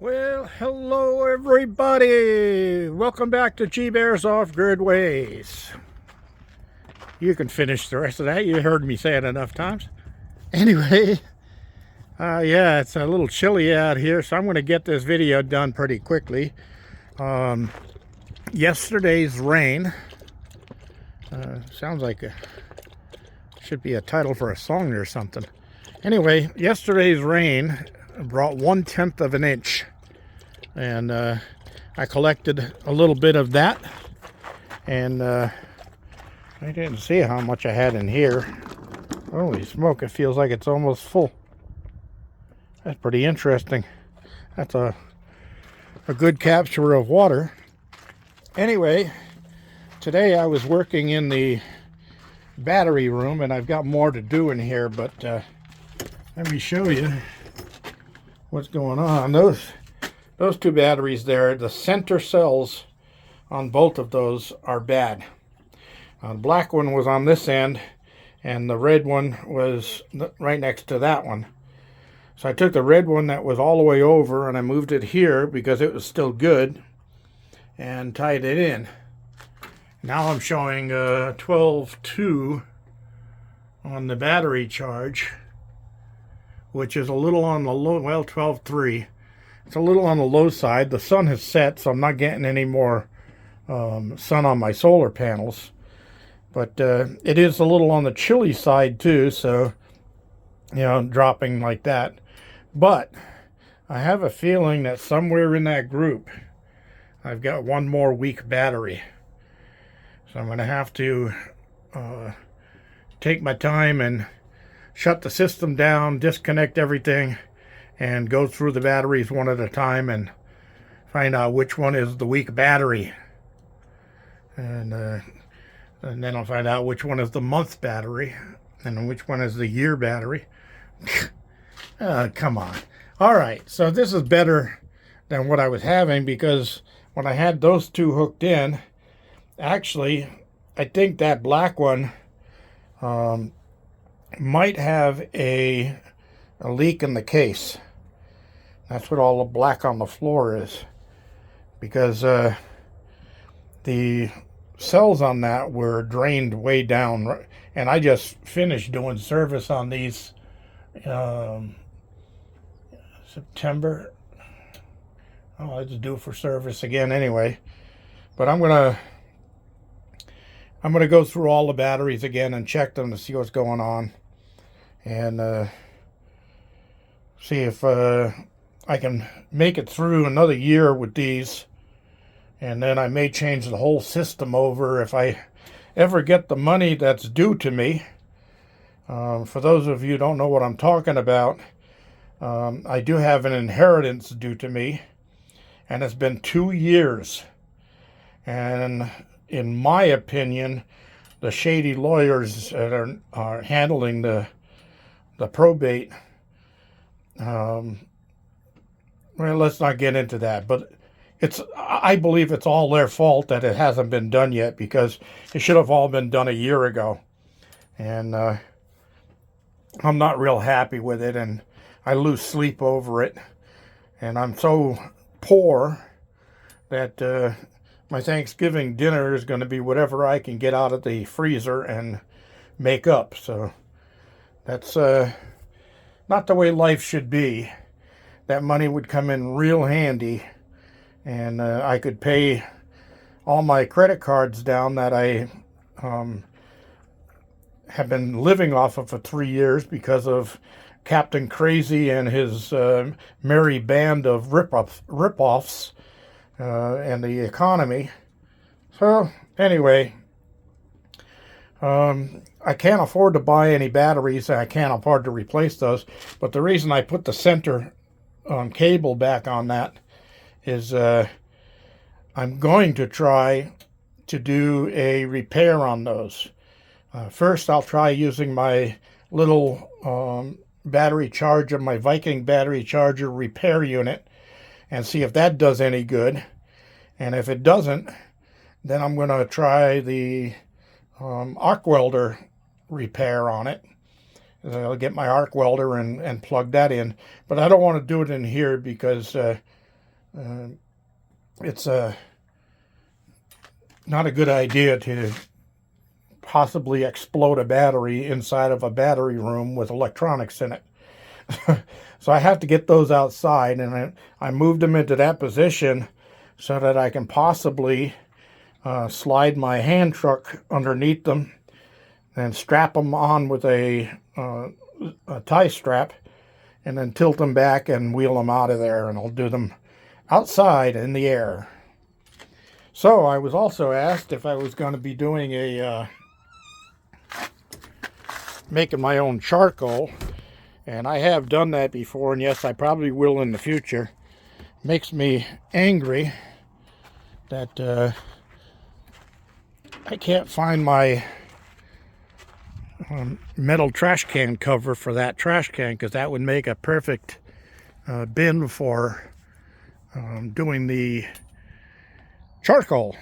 Well, hello everybody. Welcome back to G Bears Off Grid Ways. You can finish the rest of that. You heard me say it enough times. Anyway, yeah, it's a little chilly out here, so I'm going to get this video done pretty quickly. Yesterday's rain sounds like should be a title for a song or something. Anyway, yesterday's rain brought 1/10 of an inch, and I collected a little bit of that, and I didn't see how much I had in here. Holy smoke, it feels like it's almost full. That's pretty interesting. That's a good capture of water. Anyway, today I was working in the battery room, and I've got more to do in here, but let me show you what's going on. Those two batteries there, the center cells on both of those are bad. The black one was on this end, and the red one was right next to that one. So I took the red one that was all the way over, and I moved it here because it was still good, and tied it in. Now I'm showing 12.2 on the battery charge, which is a little on the low, well, 12.3. It's a little on the low side. The sun has set, so I'm not getting any more sun on my solar panels. But it is a little on the chilly side too, so, you know, dropping like that. But I have a feeling that somewhere in that group, I've got one more weak battery. So I'm going to have to take my time and shut the system down, disconnect everything, and go through the batteries one at a time and find out which one is the weak battery. And then I'll find out which one is the month battery and which one is the year battery. Come on. All right, so this is better than what I was having, because when I had those two hooked in, actually, I think that black one might have a leak in the case. That's what all the black on the floor is, because the cells on that were drained way down, and I just finished doing service on these September. Oh, I just do it for service again anyway. But I'm gonna go through all the batteries again and check them to see what's going on, and see if I can make it through another year with these. And then I may change the whole system over if I ever get the money that's due to me. For those of you who don't know what I'm talking about, I do have an inheritance due to me, and it's been 2 years. And in my opinion, the shady lawyers that are handling the probate, well, let's not get into that, but I believe it's all their fault that it hasn't been done yet, because it should have all been done a year ago. And I'm not real happy with it, and I lose sleep over it. And I'm so poor that my Thanksgiving dinner is going to be whatever I can get out of the freezer and make up. So that's not the way life should be. That money would come in real handy, and I could pay all my credit cards down that I have been living off of for 3 years because of Captain Crazy and his merry band of rip-offs and the economy. So anyway, I can't afford to buy any batteries, and I can't afford to replace those. But the reason I put the center cable back on that is I'm going to try to do a repair on those. First, I'll try using my little battery charger, my Viking battery charger repair unit, and see if that does any good. And if it doesn't, then I'm going to try the arc welder repair on it. I'll get my arc welder and plug that in. But I don't want to do it in here because It's not a good idea to possibly explode a battery inside of a battery room with electronics in it. So I have to get those outside, and I moved them into that position so that I can possibly slide my hand truck underneath them and strap them on with a tie strap, and then tilt them back and wheel them out of there, and I'll do them outside in the air. So I was also asked if I was going to be doing making my own charcoal, and I have done that before, and yes, I probably will in the future. Makes me angry that I can't find my metal trash can cover for that trash can, because that would make a perfect bin for doing the charcoal.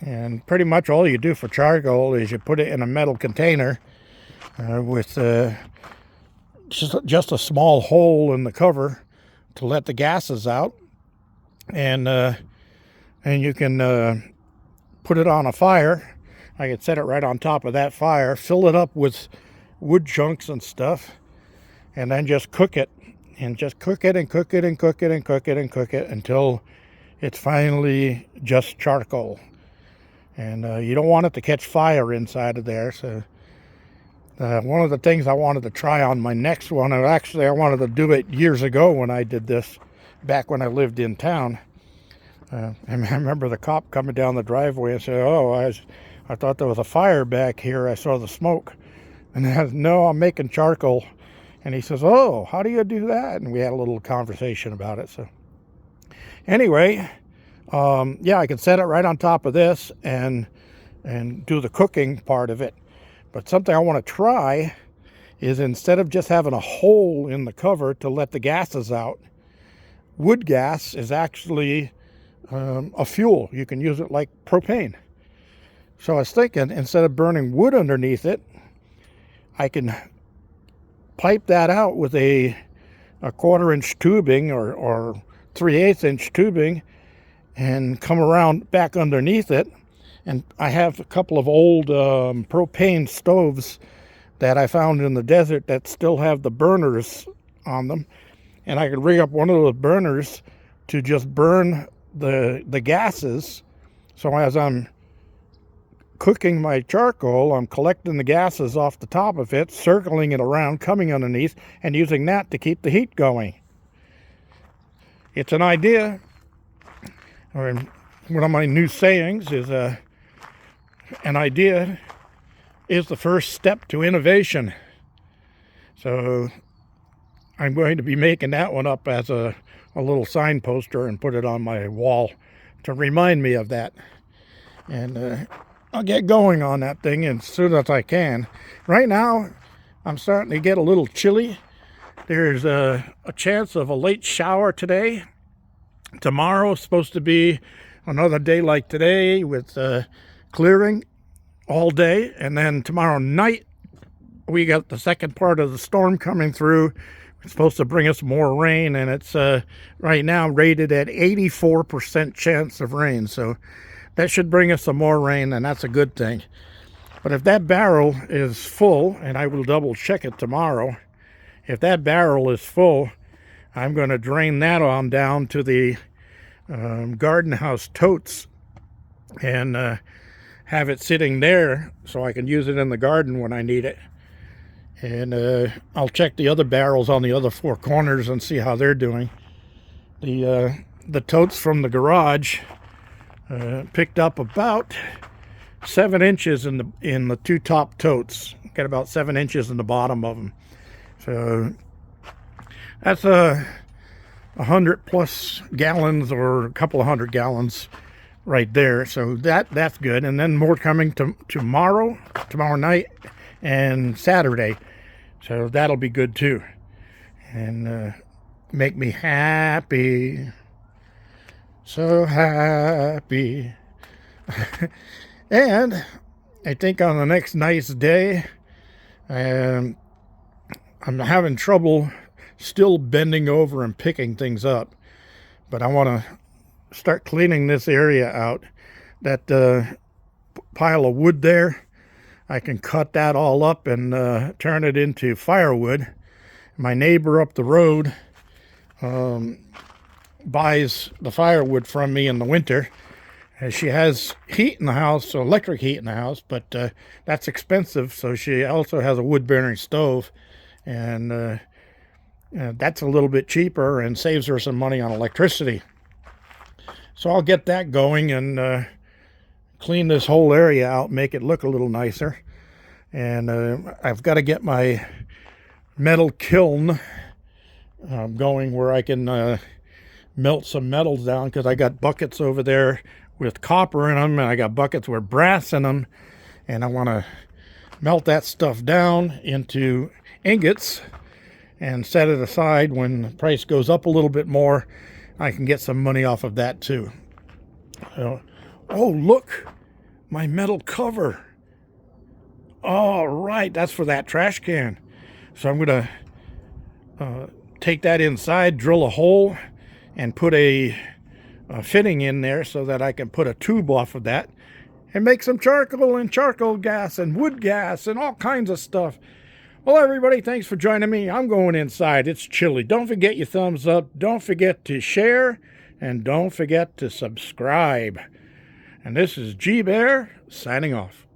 And pretty much all you do for charcoal is you put it in a metal container with just a small hole in the cover to let the gases out, and you can put it on a fire. I could set it right on top of that fire, fill it up with wood chunks and stuff, and then just cook it, and just cook it and cook it and cook it and cook it and cook it until it's finally just charcoal. And you don't want it to catch fire inside of there. So one of the things I wanted to try on my next one, and actually I wanted to do it years ago when I did this, back when I lived in town. I remember the cop coming down the driveway and said, "Oh, I thought there was a fire back here. I saw the smoke." And I said, "No, I'm making charcoal." And he says, "Oh, how do you do that?" And we had a little conversation about it. So anyway, yeah, I can set it right on top of this and do the cooking part of it. But something I want to try is, instead of just having a hole in the cover to let the gases out, wood gas is actually a fuel. You can use it like propane. So I was thinking, instead of burning wood underneath it, I can pipe that out with a 1/4-inch tubing or 3/8 inch tubing, and come around back underneath it. And I have a couple of old propane stoves that I found in the desert that still have the burners on them, and I could rig up one of those burners to just burn the gases. So as I'm cooking my charcoal, I'm collecting the gases off the top of it, circling it around, coming underneath, and using that to keep the heat going. It's an idea. Or one of my new sayings is an idea is the first step to innovation. So I'm going to be making that one up as a little sign poster and put it on my wall to remind me of that. And I'll get going on that thing as soon as I can. Right now, I'm starting to get a little chilly. There's a chance of a late shower today. Tomorrow is supposed to be another day like today, with clearing all day. And then tomorrow night, we got the second part of the storm coming through. It's supposed to bring us more rain, and it's right now rated at 84% chance of rain. So that should bring us some more rain, and that's a good thing. But if that barrel is full, and I will double check it tomorrow, if that barrel is full, I'm going to drain that on down to the garden house totes and have it sitting there so I can use it in the garden when I need it. And I'll check the other barrels on the other four corners and see how they're doing. The totes from the garage picked up about 7 inches in the two top totes. Got about 7 inches in the bottom of them. So that's 100 plus gallons, or a couple of 100 gallons right there. So that's good. And then more coming tomorrow night and Saturday. So that'll be good too. And make me happy. So happy. And I think on the next nice day, I'm having trouble still bending over and picking things up. But I want to start cleaning this area out. That pile of wood there, I can cut that all up and turn it into firewood. My neighbor up the road buys the firewood from me in the winter. She has heat in the house, so electric heat in the house, but that's expensive, so she also has a wood-burning stove, and that's a little bit cheaper and saves her some money on electricity. So I'll get that going and clean this whole area out, make it look a little nicer. And I've got to get my metal kiln going where I can melt some metals down, because I got buckets over there with copper in them, and I got buckets with brass in them, and I want to melt that stuff down into ingots and set it aside. When the price goes up a little bit more, I can get some money off of that too. Oh, look, my metal cover. All right, that's for that trash can. So I'm going to take that inside, drill a hole, and put a fitting in there so that I can put a tube off of that and make some charcoal and charcoal gas and wood gas and all kinds of stuff. Well, everybody, thanks for joining me. I'm going inside. It's chilly. Don't forget your thumbs up. Don't forget to share. And don't forget to subscribe. And this is G Bear signing off.